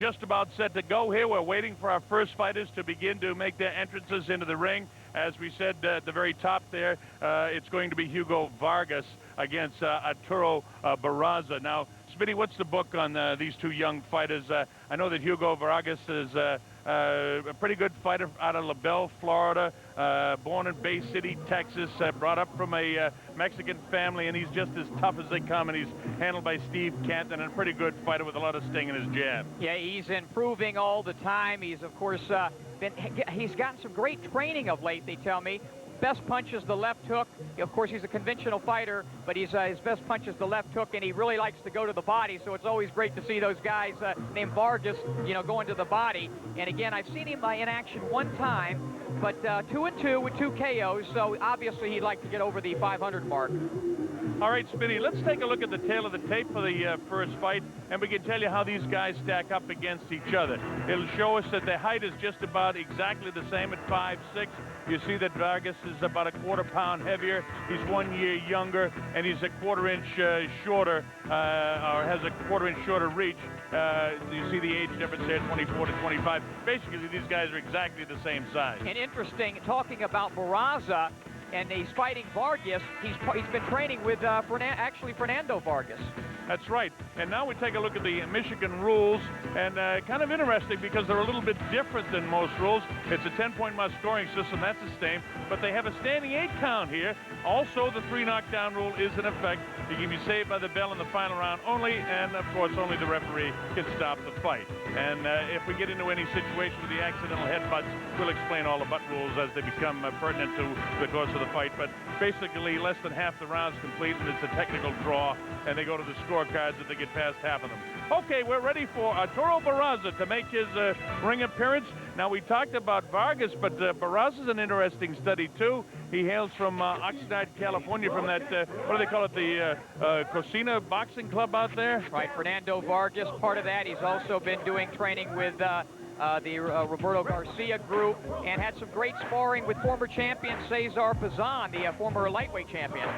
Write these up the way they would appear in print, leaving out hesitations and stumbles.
Just about set to go here. We're waiting for our first fighters to begin to make their entrances into the ring. As we said at the very top there, it's going to be Hugo Vargas against Arturo Barraza. Now, Smitty, what's the book on these two young fighters? I know that Hugo Vargas is a pretty good fighter out of La Belle, Florida, born in Bay City, Texas, brought up from a Mexican family, and he's just as tough as they come, and he's handled by Steve Canton, and a pretty good fighter with a lot of sting in his jab. Yeah, he's improving all the time. He's, of course, he's gotten some great training of late, they tell me. Best punch is the left hook. Of course, he's a conventional fighter, but his best punch is the left hook, and he really likes to go to the body, so it's always great to see those guys named Vargas, going to the body. And again, I've seen him in action one time, but 2-2 with 2 KOs, so obviously he'd like to get over the 500 mark. All right, Smitty, let's take a look at the tail of the tape for the first fight, and we can tell you how these guys stack up against each other. It'll show us that their height is just about exactly the same at 5'6". You see that Vargas is about a quarter-pound heavier. He's 1 year younger, and he's a quarter-inch shorter, or has a quarter-inch shorter reach. You see the age difference there, 24 to 25. Basically, these guys are exactly the same size. And interesting, talking about Barraza, and he's fighting Vargas. He's been training with Fernando Vargas. That's right. And now we take a look at the Michigan rules, and kind of interesting because they're a little bit different than most rules. It's a 10-point must scoring system. That's the same. But they have a standing 8 count here. Also, the 3 knockdown rule is in effect. You can be saved by the bell in the final round only, and of course, only the referee can stop the fight. And if we get into any situation with the accidental headbutts, we'll explain all the butt rules as they become pertinent to the course of the fight. But basically, less than half the rounds complete, and it's a technical draw, and they go to the scorecards if they get past half of them. Okay, we're ready for Arturo Barraza to make his ring appearance. Now, we talked about Vargas, but Barraza's an interesting study, too. He hails from Oxnard, California, from that, what do they call it, the Cocina Boxing Club out there? Right, Fernando Vargas, part of that. He's also been doing training with the Roberto Garcia group, and had some great sparring with former champion Cesar Pazan, the former lightweight champion.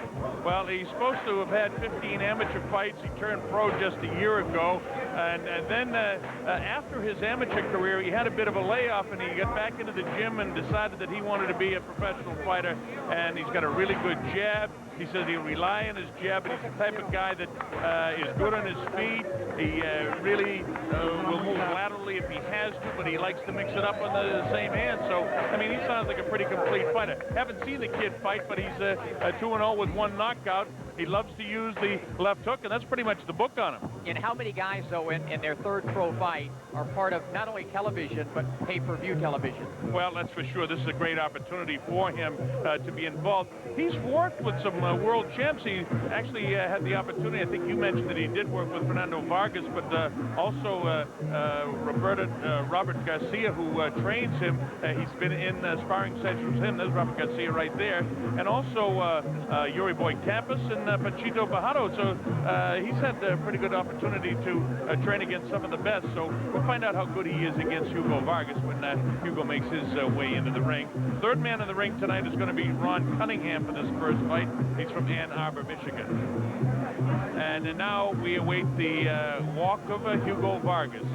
Well, he's supposed to have had 15 amateur fights. He turned pro just a year ago, and then after his amateur career, he had a bit of a layoff, and he got back into the gym and decided that he wanted to be a professional fighter, and he's got a really good jab. He says he'll rely on his jab, but he's the type of guy that is good on his feet. He really will move laterally if he has to, but he likes to mix it up on the same hand. So, I mean, he sounds like a pretty complete fighter. Haven't seen the kid fight, but he's 2-0 with 1 knockout. He loves to use the left hook, and that's pretty much the book on him. And how many guys, though, in their 3rd pro fight are part of not only television, but pay-per-view television? Well, that's for sure. This is a great opportunity for him to be involved. He's worked with some world champs. He actually had the opportunity, I think you mentioned that he did work with Fernando Vargas, but also Robert Garcia, who trains him. He's been in sparring sessions with him. There's Robert Garcia right there. And also Yuri Boy Campos and Panchito Bajado. So he's had a pretty good opportunity to train against some of the best. So we'll find out how good he is against Hugo Vargas when Hugo makes his way into the ring. 3rd man in the ring tonight is going to be Ron Cunningham for this first fight. He's from Ann Arbor, Michigan. And now we await the walk of Hugo Vargas.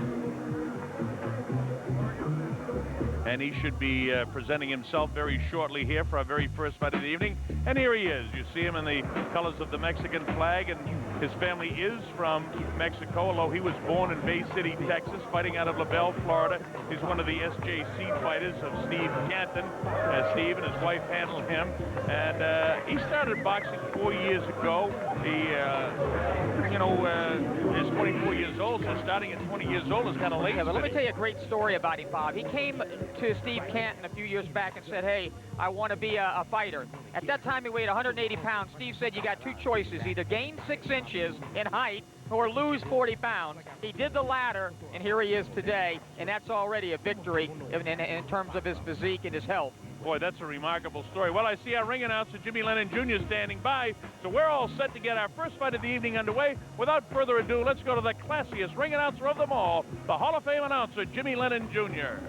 And he should be presenting himself very shortly here for our very first fight of the evening. And here he is. You see him in the colors of the Mexican flag, and his family is from Mexico, although he was born in Bay City, Texas, fighting out of La Belle, Florida. He's one of the SJC fighters of Steve Canton. Steve and his wife handle him. And he started boxing 4 years ago. He, is 24 years old, so starting at 20 years old is kind of late. Yeah, but let me tell you a great story about him, Bob. He came to Steve Canton a few years back and said, hey, I want to be a fighter. At that time, he weighed 180 pounds. Steve said, you got 2 choices, either gain 6 inches in height or lose 40 pounds. He did the latter, and here he is today, and that's already a victory in terms of his physique and his health. Boy, that's a remarkable story. Well, I see our ring announcer, Jimmy Lennon Jr., standing by, so we're all set to get our first fight of the evening underway. Without further ado, let's go to the classiest ring announcer of them all, the Hall of Fame announcer, Jimmy Lennon Jr.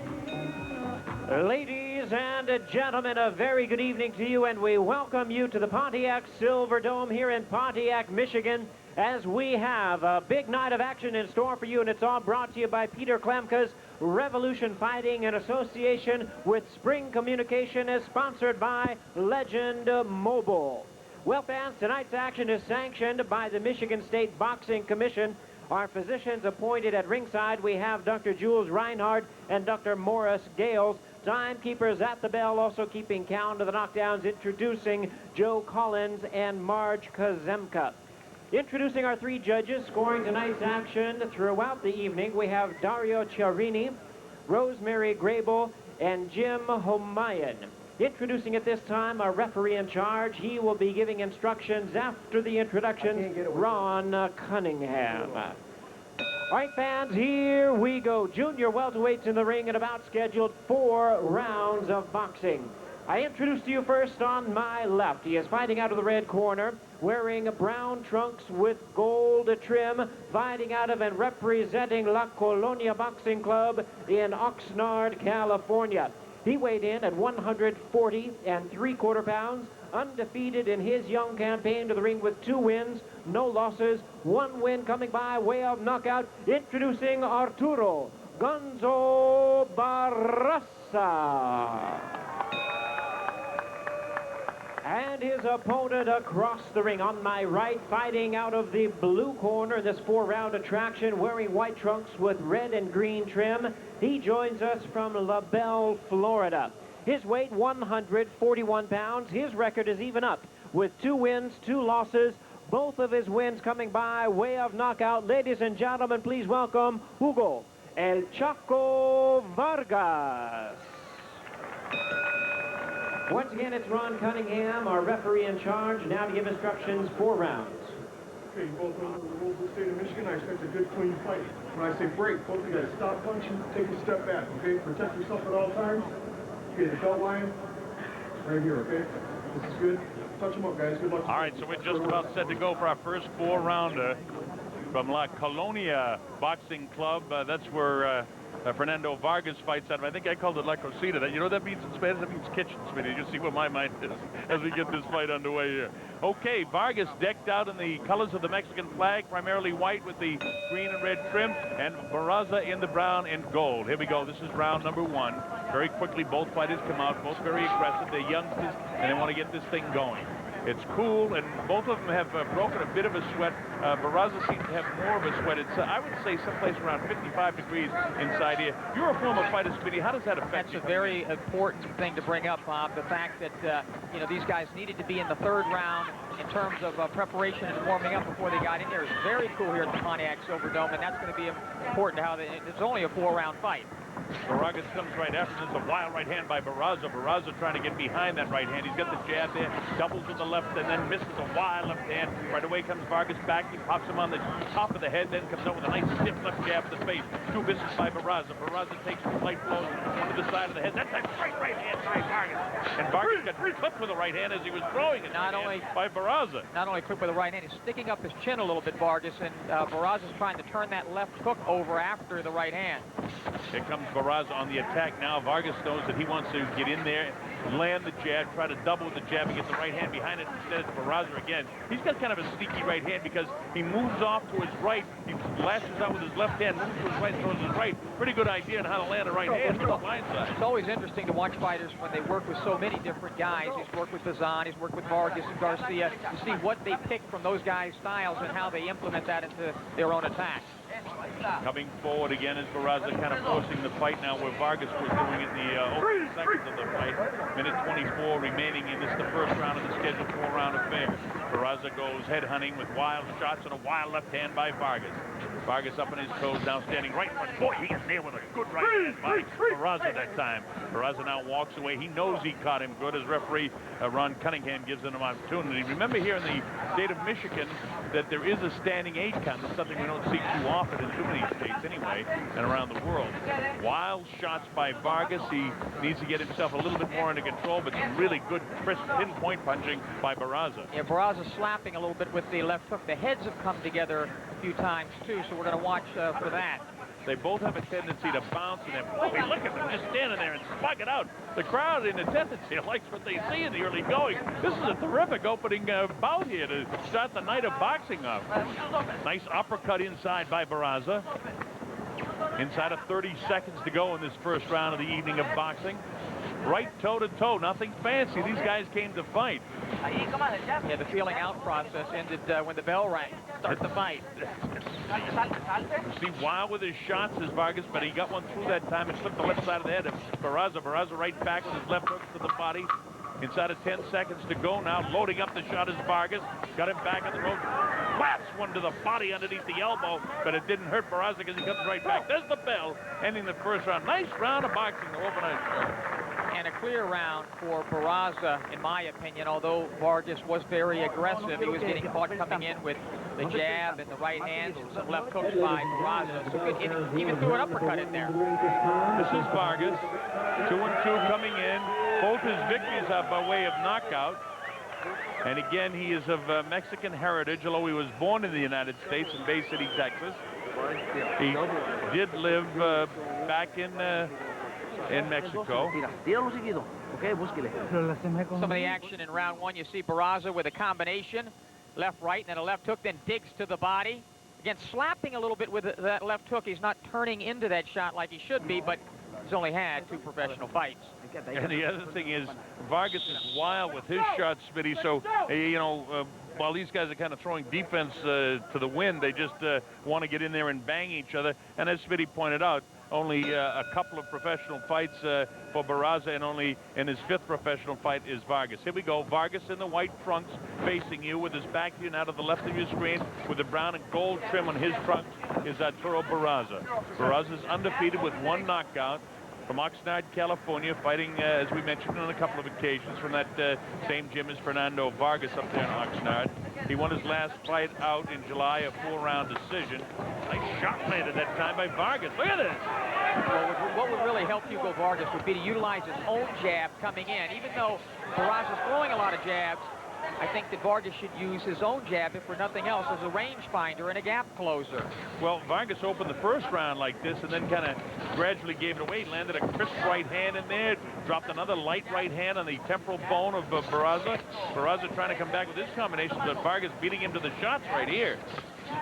Ladies and gentlemen, a very good evening to you, and we welcome you to the Pontiac Silverdome here in Pontiac, Michigan. as we have a big night of action in store for you, and it's all brought to you by Peter Klemke's Revolution Fighting in association with Spring Communication, is sponsored by Legend Mobile. Well, fans, tonight's action is sanctioned by the Michigan State Boxing Commission. Our physicians appointed at ringside, we have Dr. Jules Reinhardt and Dr. Morris Gales. Timekeepers at the bell, also keeping count of the knockdowns, introducing Joe Collins and Marge Kazemka. Introducing our three judges scoring tonight's action throughout the evening, we have Dario Chiarini, Rosemary Grable, and Jim Homayan. Introducing at this time our referee in charge. He will be giving instructions after the introduction, Ron Cunningham. All right, fans, here we go. Junior welterweights in the ring and about scheduled 4 rounds of boxing. I introduce to you first on my left. He is fighting out of the red corner, wearing brown trunks with gold trim, fighting out of and representing La Colonia Boxing Club in Oxnard, California. He weighed in at 140 3/4 pounds, undefeated in his young campaign to the ring with 2 wins, no losses, 1 win coming by way of knockout. Introducing Arturo Gonzo Barraza. And his opponent across the ring on my right, fighting out of the blue corner in this 4-round attraction, wearing white trunks with red and green trim. He joins us from La Belle, Florida. His weight, 141 pounds. His record is even up with 2 wins, 2 losses. Both of his wins coming by way of knockout. Ladies and gentlemen, please welcome Hugo El Chaco Vargas. Once again, it's Ron Cunningham, our referee in charge, now to give instructions 4 rounds. Okay, you both know the rules of the state of Michigan. I expect a good, clean fight. When I say break, both of you guys stop punching, take a step back, okay? Protect yourself at all times. Okay, the belt line, right here, okay? This is good. Touch them up, guys. Good luck. All right, so we're just about set to go for our first 4-rounder from La Colonia Boxing Club. That's where Fernando Vargas fights out of. I think I called it La Cocina. You know what that means in Spanish? That means kitchen, Smitty. You see what my mind is as we get this fight underway here. Okay, Vargas decked out in the colors of the Mexican flag, primarily white with the green and red trim, and Barraza in the brown and gold. Here we go. This is round number 1. Very quickly, both fighters come out, both very aggressive. They're youngsters, and they want to get this thing going. It's cool, and both of them have broken a bit of a sweat. Barraza seems to have more of a sweat. It's, I would say, someplace around 55 degrees inside here. You're a former fighter, Speedy. How does that affect you? That's a very important thing to bring up, Bob. The fact that, you know, these guys needed to be in the 3rd round in terms of preparation and warming up before they got in there. It's very cool here at the Pontiac Silverdome, and that's going to be important how it's only a 4-round fight. Vargas comes right after. This is a wild right hand by Barraza. Barraza trying to get behind that right hand. He's got the jab there, doubles with the left, and then misses a wild left hand. Right away comes Vargas back. He pops him on the top of the head, then comes out with a nice stiff left jab to the face. 2 misses by Barraza. Barraza takes 2 light blows to the side of the head. That's a great right hand by Vargas. And Vargas got clipped with the right hand as he was throwing it by Barraza. Not only clipped with the right hand, he's sticking up his chin a little bit, Vargas, and Barraza's trying to turn that left hook over after the right hand. Here comes Barraza on the attack now. Vargas knows that he wants to get in there, land the jab, try to double with the jab and get the right hand behind it. Instead, it's Barraza again. He's got kind of a sneaky right hand because he moves off to his right. He lashes out with his left hand, moves to his right, throws his right. Pretty good idea on how to land a right hand from the blind side. It's always interesting to watch fighters when they work with so many different guys. He's worked with Bazan, he's worked with Vargas and Garcia, to see what they pick from those guys' styles and how they implement that into their own attacks. Coming forward again is Barraza kind of forcing the fight now where Vargas was doing it in the opening seconds of the fight. Minute 24 remaining in this, the first round of the scheduled 4-round affair. Barraza goes head hunting with wild shots and a wild left hand by Vargas. Vargas up on his toes now, standing right in front. Boy, he gets nailed with a good right hand by Barraza that time. Barraza now walks away. He knows he caught him good as referee Ron Cunningham gives him an opportunity. Remember here in the state of Michigan that there is a standing 8 count. It's something we don't see too often in too many states anyway and around the world. Wild shots by Vargas. He needs to get himself a little bit more under control, but some really good crisp pinpoint punching by Barraza. Yeah, Barraza slapping a little bit with the left hook. The heads have come together a few times too, so we're going to watch for that. They both have a tendency to bounce, and then, boy, look at them just standing there and spike it out. The crowd in attendance here likes what they see in the early going. This is a terrific opening bout here to start the night of boxing off. Nice uppercut inside by Barraza. Inside of 30 seconds to go in this first round of the evening of boxing. Right toe-to-toe, nothing fancy. These guys came to fight. Yeah, the feeling out process ended when the bell rang. Start the fight. You see, wild with his shots is Vargas, but he got one through that time and slipped the left side of the head of Barraza. Barraza right back with his left hook to the body. Inside of 10 seconds to go now. Loading up the shot is Vargas. Got him back on the road. Blasts one to the body underneath the elbow, but it didn't hurt Barraza because he comes right back. There's the bell, ending the first round. Nice round of boxing to open it. And a clear round for Barraza, in my opinion, although Vargas was very aggressive. He was getting caught coming in with the jab and the right hand and some left hooks by Barraza. So he even threw an uppercut in there. This is Vargas, 2-2 coming in. Both his victories are by way of knockout. And again, he is of Mexican heritage, although he was born in the United States in Bay City, Texas. He did live back in Mexico. Some of the action in round one, you see Barraza with a combination, left, right, and then a left hook, then digs to the body. Again, slapping a little bit with that left hook. He's not turning into that shot like he should be, but he's only had 2 professional fights. And the other thing is, Vargas is wild with his shots, Smitty, so, you know, while these guys are kind of throwing defense to the wind, they just want to get in there and bang each other. And as Smitty pointed out, only a couple of professional fights for Barraza, and only in his 5th professional fight is Vargas. Here we go. Vargas in the white trunks facing you with his back to you now to the left of your screen with the brown and gold trim on his trunks is Arturo Barraza. Barraza's undefeated with 1 knockout. From Oxnard, California, fighting, as we mentioned on a couple of occasions, from that same gym as Fernando Vargas up there in Oxnard. He won his last fight out in July, a 4-round decision. Nice shot landed that time by Vargas. Look at this. Well, what would really help Hugo Vargas would be to utilize his own jab coming in. Even though Barraza's throwing a lot of jabs, I think that Vargas should use his own jab, if for nothing else, as a range finder and a gap closer. Well, Vargas opened the first round like this and then kind of gradually gave it away. He landed a crisp right hand in there, dropped another light right hand on the temporal bone of Barraza. Barraza trying to come back with his combination, but Vargas beating him to the shots right here.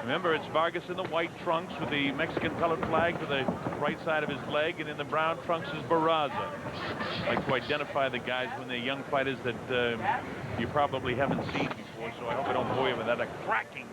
Remember, it's Vargas in the white trunks with the Mexican colored flag to the right side of his leg, and in the brown trunks is Barraza. I like to identify the guys when they're young fighters that you probably haven't seen before, so I hope I don't bore you with that. A cracking,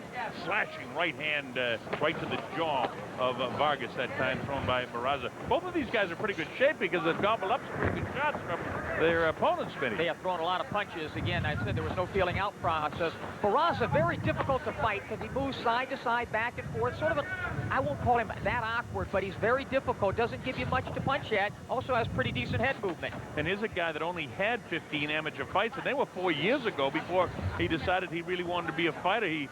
slashing right hand right to the jaw of Vargas that time, thrown by Barraza. Both of these guys are pretty good shape because they've gobbled up some pretty good shots from their opponents, Smitty. They have thrown a lot of punches. Again, I said there was no feeling out process. Barraza, very difficult to fight because he moves side to side, back and forth. Sort of a, I won't call him that awkward, but he's very difficult. Doesn't give you much to punch at. Also has pretty decent head movement. And here's a guy that only had 15 amateur fights, and they were 4 years ago before he decided he really wanted to be a fighter. He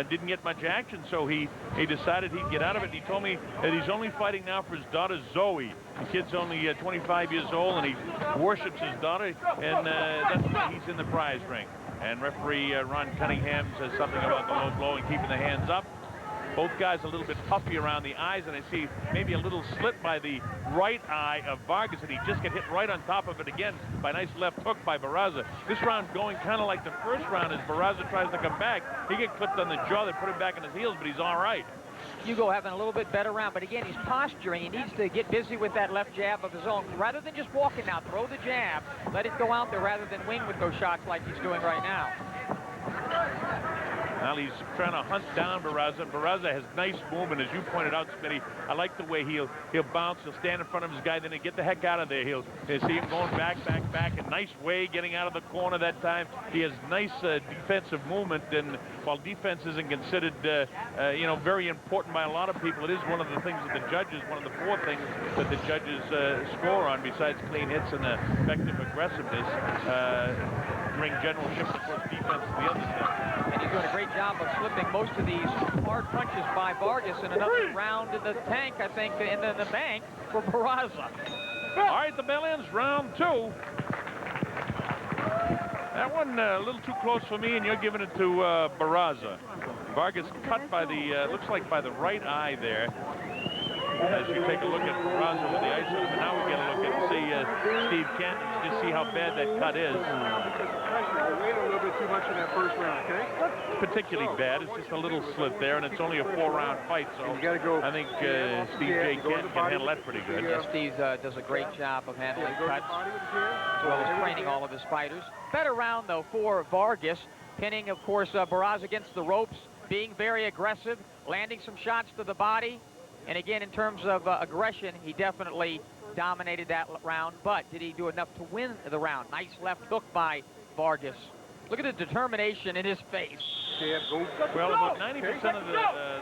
didn't get much action, so he decided he'd get out of it. He told me that he's only fighting now for his daughter Zoe. The kid's only 25 years old, and he worships his daughter, and that's why he's in the prize ring. And referee Ron Cunningham says something about the low blow and keeping the hands up. Both guys a little bit puffy around the eyes, and I see maybe a little slit by the right eye of Vargas, and he just get hit right on top of it again by a nice left hook by Barraza. This round's going kind of like the first round as Barraza tries to come back. He get clipped on the jaw. They put him back on his heels, but he's all right. Hugo having a little bit better round, but again, he's posturing. He needs to get busy with that left jab of his own. Rather than just walking out, throw the jab, let it go out there rather than wing with those shots like he's doing right now. Well, he's trying to hunt down Barraza. Barraza has nice movement, as you pointed out, Smitty. I like the way he'll bounce. He'll stand in front of his guy, then he'll get the heck out of there. He'll see him going back. A nice way getting out of the corner that time. He has nice defensive movement, and while defense isn't considered, you know, very important by a lot of people, it is one of the things that the judges, one of the 4 things that the judges score on, besides clean hits and effective aggressiveness. Ring generalship, of course, defense is the other thing. And he's doing a great job of slipping most of these hard punches by Vargas, and another round in the tank, I think, in the bank for Barraza. All right, the bell ends round 2. That one a little too close for me, and you're giving it to Barraza. Vargas cut by the, looks like by the right eye there. as you take a look at Barraza with the ice on him. And now we get a look at Steve Canton, just see how bad that cut is. You're waiting a little bit too much in that first round, okay? Particularly bad. It's just a little slit there, and it's only a 4-round fight, so you gotta go. I think Steve J. Canton can handle that pretty good. Yeah, Steve does a great job of handling cuts, as well as training all of his fighters. Better round, though, for Vargas, pinning, of course, Barraza against the ropes, being very aggressive, landing some shots to the body. And again, in terms of aggression, he definitely dominated that round, but did he do enough to win the round? Nice left hook by Vargas. Look at the determination in his face. Well, about 90% of the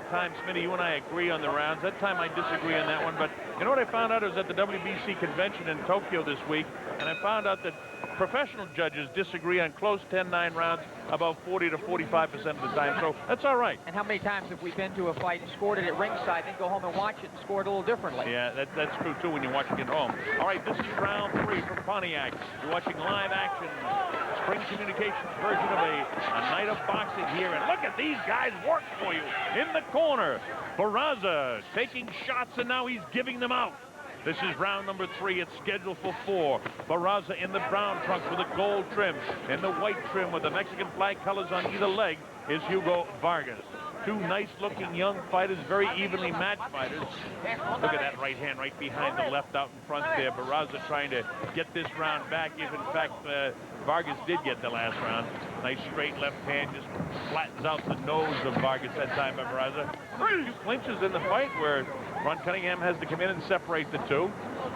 time, Smitty, you and I agree on the rounds. That time I disagree on that one, but you know what I found out? I was at the WBC convention in Tokyo this week, and I found out that professional judges disagree on close 10-9 rounds about 40 to 45% of the time, so that's all right. And how many times have we been to a fight and scored it at ringside, then go home and watch it and score it a little differently? Yeah, that's true, too, when you're watching it at home. All right, this is round 3 from Pontiac. You're watching live action, Spring Communications version of a night of boxing here, and look at these guys work for you in the corner. Barraza taking shots, and now he's giving them out. This is round number 3. It's scheduled for 4. Barraza in the brown trunks with a gold trim. In the white trim with the Mexican flag colors on either leg is Hugo Vargas. Two nice-looking young fighters, very evenly matched fighters. Look at that right hand right behind the left out in front there. Barraza trying to get this round back, if in fact Vargas did get the last round. Nice straight left hand, just flattens out the nose of Vargas that time by Barraza. A few clinches in the fight where Ron Cunningham has to come in and separate the two.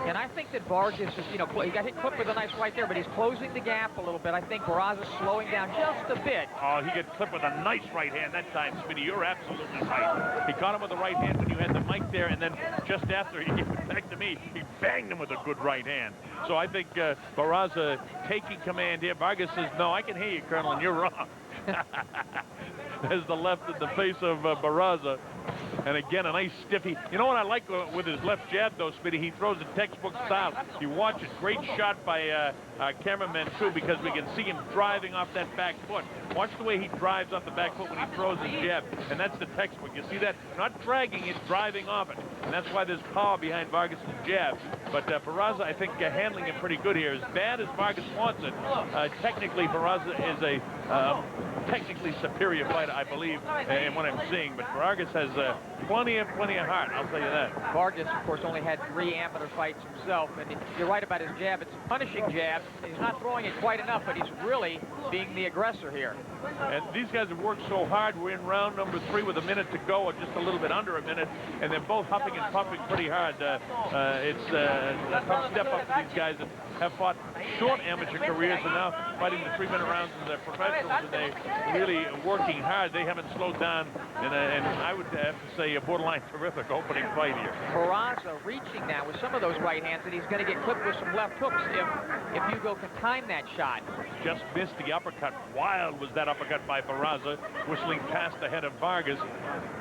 And I think that Vargas is, you know, he got hit clipped with a nice right there, but he's closing the gap a little bit. I think Barraza's slowing down just a bit. Oh, he got clipped with a nice right hand that time, Smitty. You're absolutely right. He caught him with the right hand when you had the mic there, and then just after he gave it back to me, he banged him with a good right hand. So I think Barraza taking command here. Vargas says, no, I can hear you, Colonel, and you're wrong. There's the left in the face of Barraza. And again, a nice stiffy. You know what I like with his left jab, though, Smitty? He throws a textbook style. You watch it. Great shot by cameraman, too, because we can see him driving off that back foot. Watch the way he drives off the back foot when he throws his jab. And that's the textbook. You see that? Not dragging it, driving off it. And that's why there's power behind Vargas' jab. But Barraza, I think, handling it pretty good here. As bad as Vargas wants it, technically, Barraza is a technically superior fighter, I believe, in what I'm seeing. But Vargas has plenty of heart, I'll tell you that. Vargas, of course, only had 3 amateur fights himself, and you're right about his jab. It's a punishing jab. He's not throwing it quite enough, but he's really being the aggressor here. And these guys have worked so hard. We're in round number 3 with a minute to go, or just a little bit under a minute, and they're both huffing and puffing pretty hard. It's a tough step up for these guys that have fought short amateur careers and now fighting the 3-minute rounds as their professionals, and they're really working hard. They haven't slowed down, and I would have to say a borderline terrific opening fight here. Barraza reaching now with some of those right hands, and he's going to get clipped with some left hooks if Hugo can time that shot. Just missed the uppercut. Wild was that uppercut by Barraza, whistling past the head of Vargas.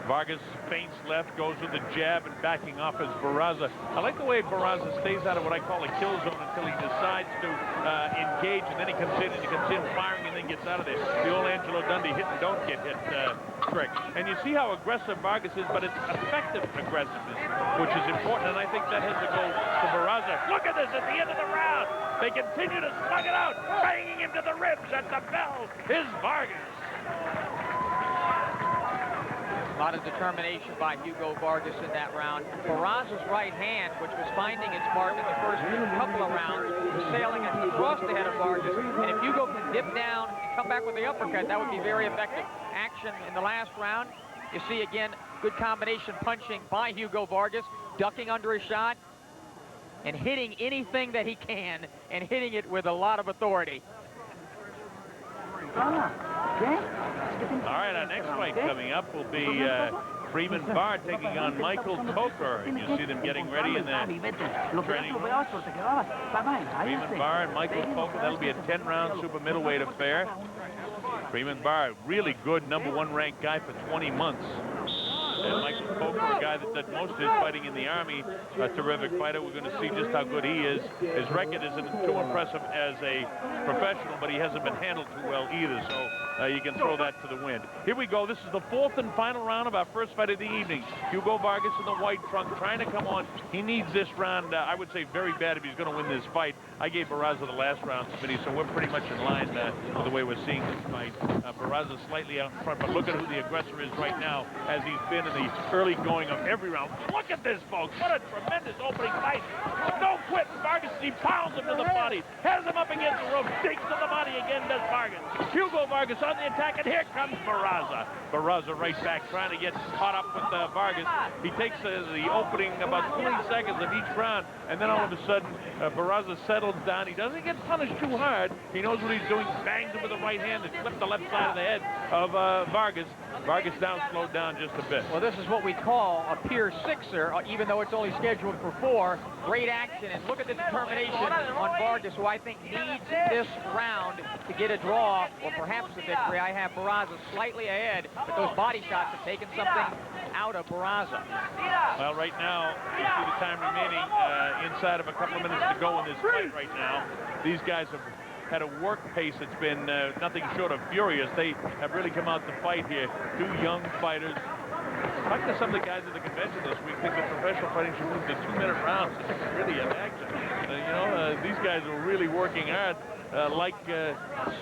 Vargas feints left, goes with the jab, and backing off as Barraza. I like the way Barraza stays out of what I call a kill zone until he decides to engage, and then he comes in firing, and then gets out of there. The old Angelo Dundee hit and don't get hit trick. And you see how aggressive Vargas is, but it's effective aggressiveness, which is important, and I think that has to go to Barraza. Look at this at the end of the round. They continue to slug it out, banging him to the ribs at the bell is Vargas. A lot of determination by Hugo Vargas in that round. Barraza's right hand, which was finding its mark in the first couple of rounds, was sailing across the head of Vargas. And if Hugo can dip down and come back with the uppercut, that would be very effective. Action in the last round. You see, again, good combination punching by Hugo Vargas, ducking under his shot and hitting anything that he can, and hitting it with a lot of authority. All right, our next fight coming up will be Freeman Barr taking on Michael Coker. And you see them getting ready in the training room. Freeman Barr and Michael Coker. That'll be a 10-round super middleweight affair. Freeman Barr, really good #1 ranked guy for 20 months. And Michael Coker, a guy that did most of his fighting in the Army, a terrific fighter. We're going to see just how good he is. His record isn't too impressive as a professional, but he hasn't been handled too well either. So you can throw that to the wind. Here we go. This is the 4th and final round of our first fight of the evening. Hugo Vargas in the white trunk trying to come on. He needs this round, I would say, very bad if he's going to win this fight. I gave Barraza the last round, Smitty, so we're pretty much in line with the way we're seeing this fight. Barraza slightly out in front, but look at who the aggressor is right now, as he's been in the early going of every round. Look at this, folks. What a tremendous opening fight. No quit. Vargas, he pounds him to the body, has him up against the rope, digs to the body again, does Vargas. Hugo Vargas on the attack, and here comes Barraza. Barraza right back, trying to get caught up with Vargas. He takes the opening about 20 seconds of each round, and then all of a sudden, Barraza settles down. He doesn't get punished too hard. He knows what he's doing. Bangs him with the right hand and flips the left side of the head of Vargas. Vargas now slowed down just a bit. Well, this is what we call a Pier Sixer, even though it's only scheduled for 4. Great action, and look at the determination on Vargas, who I think needs this round to get a draw, or perhaps a victory. I have Barraza slightly ahead, but those body shots have taken something out of Barraza. Well, right now, you see the time remaining inside of a couple of minutes to go in this fight right now. These guys have had a work pace that's been nothing short of furious. They have really come out to fight here. 2 young fighters. Talking to some of the guys at the convention this week, think that professional fighting should move to 2-minute rounds. It's really an action. These guys are really working hard,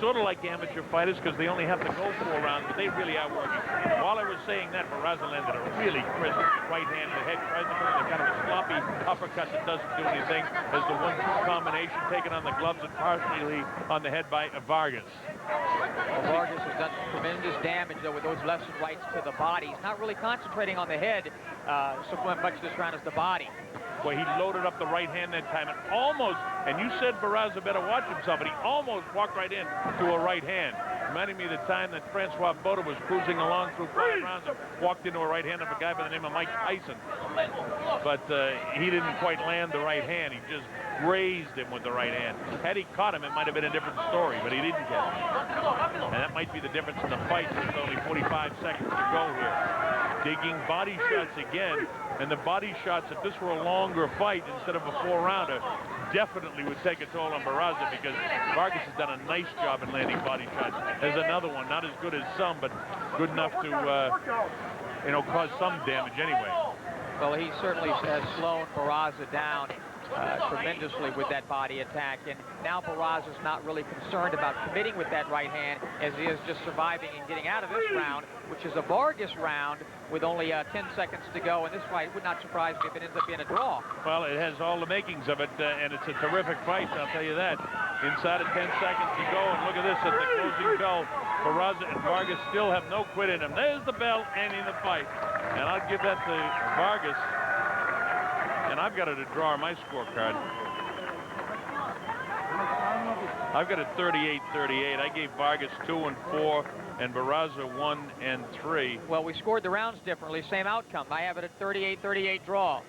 sort of like amateur fighters, because they only have to go 4 rounds, but they really are working. While I was saying that, Barraza landed a really crisp right hand to the head, tries to put in a kind of a sloppy uppercut that doesn't do anything. There's the 1-2 combination taken on the gloves and partially on the head by Vargas. Well, Vargas has done tremendous damage, though, with those lefts and rights to the body. He's not really concentrating on the head so much this round as the body. Well, he loaded up the right hand that time and almost, and you said Barraza better watch himself, but he almost walked right in to a right hand. Reminding me of the time that Francois Bota was cruising along through 5 rounds and walked into a right hand of a guy by the name of Mike Tyson. But he didn't quite land the right hand. He just grazed him with the right hand. Had he caught him, it might have been a different story, but he didn't get him. And that might be the difference in the fight. There's only 45 seconds to go here. Digging body shots again, and the body shots, if this were a longer fight instead of a 4-rounder, definitely would take a toll on Barraza, because Vargas has done a nice job in landing body shots. There's another one, not as good as some, but good enough to, cause some damage anyway. Well, he certainly has slowed Barraza down tremendously with that body attack, and now Barraza's not really concerned about committing with that right hand, as he is just surviving and getting out of this round, which is a Vargas round with only 10 seconds to go, and this fight would not surprise me if it ends up being a draw. Well, it has all the makings of it, and it's a terrific fight, I'll tell you that. Inside of 10 seconds to go, and look at this at the closing bell. Barraza and Vargas still have no quit in them. There's the bell ending the fight, and I'll give that to Vargas. And I've got it to draw on my scorecard. I've got it 38-38. I gave Vargas 2 and 4, and Barraza 1 and 3. Well, we scored the rounds differently. Same outcome. I have it at 38-38 draw.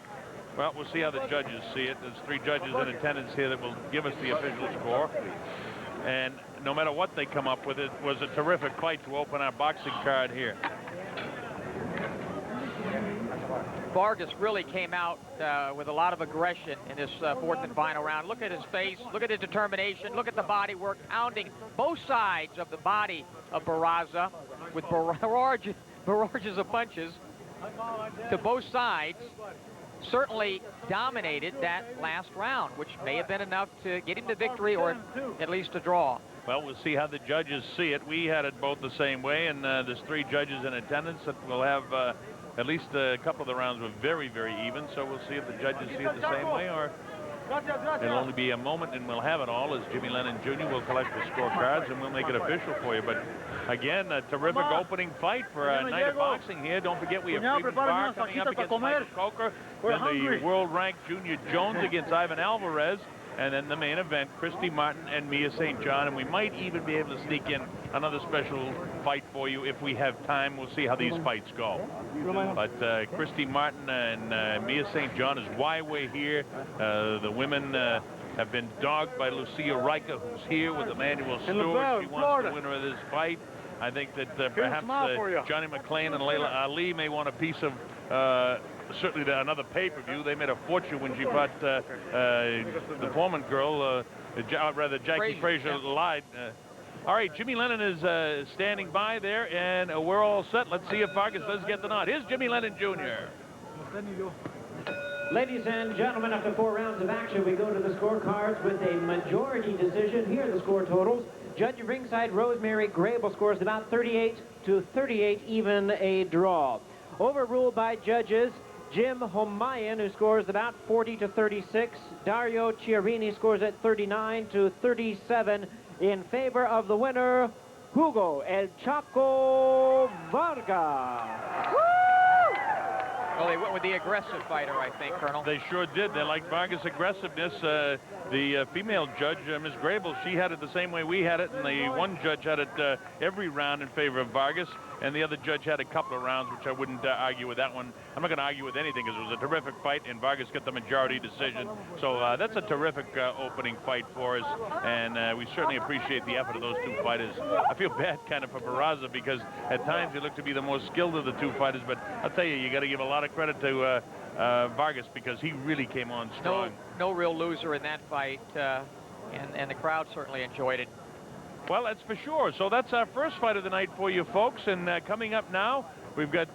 Well, we'll see how the judges see it. There's 3 judges in attendance here that will give us the official score. And no matter what they come up with, it was a terrific fight to open our boxing card here. Vargas really came out with a lot of aggression in this 4th and final round. Look at his face, look at his determination, look at the body work, pounding both sides of the body of Barraza with barrages of punches to both sides. Certainly dominated that last round, which may have been enough to get him to victory or at least a draw. Well, we'll see how the judges see it. We had it both the same way, and there's 3 judges in attendance that will have at least a couple of the rounds were very, very even, so we'll see if the judges see it the same way, or it'll only be a moment and we'll have it all as Jimmy Lennon Jr. will collect the scorecards and we'll make it official for you. But again, a terrific opening fight for a night of boxing here. Don't forget we have Freeman Barr coming up against Michael Coker, then the world-ranked Junior Jones against Ivan Alvarez, and then the main event, Christy Martin and Mia St. John, and we might even be able to sneak in another special fight for you if we have time. We'll see how these fights go. But Christy Martin and Mia St. John is why we're here. The women have been dogged by Lucia Rica, who's here with Emmanuel Stewart. She wants the winner of this fight. I think that perhaps Johnny McClain and Layla Ali may want a piece of certainly another pay-per-view. They made a fortune when she brought the Foreman girl, rather Jackie Frazier lied. All right, Jimmy Lennon is standing by there, and we're all set. Let's see if Vargas does get the nod. Here's Jimmy Lennon Jr. Ladies and gentlemen, after 4 rounds of action, we go to the scorecards with a majority decision. Here are the score totals. Judge of ringside, Rosemary Grable, scores about 38-38, even a draw. Overruled by judges, Jim Homayan, who scores about 40-36. Dario Chiarini scores at 39-37 in favor of the winner, Hugo El Chaco Vargas. Well, they went with the aggressive fighter, I think, Colonel. They sure did. They liked Vargas' aggressiveness. The female judge, Ms. Grable, she had it the same way we had it, and the one judge had it every round in favor of Vargas, and the other judge had a couple of rounds, which I wouldn't argue with that one. I'm not going to argue with anything because it was a terrific fight, and Vargas got the majority decision. So that's a terrific opening fight for us, and we certainly appreciate the effort of those two fighters. I feel bad kind of for Barraza because at times he looked to be the most skilled of the two fighters, but I'll tell you, you got to give a lot of credit to Vargas because he really came on strong. No real loser in that fight, and the crowd certainly enjoyed it. Well, that's for sure. So that's our first fight of the night for you folks, and coming up now, we've got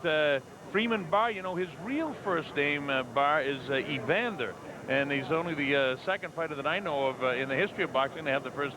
Freeman Barr. You know, his real first name, Barr, is Evander, and he's only the second fighter that I know of in the history of boxing to have the first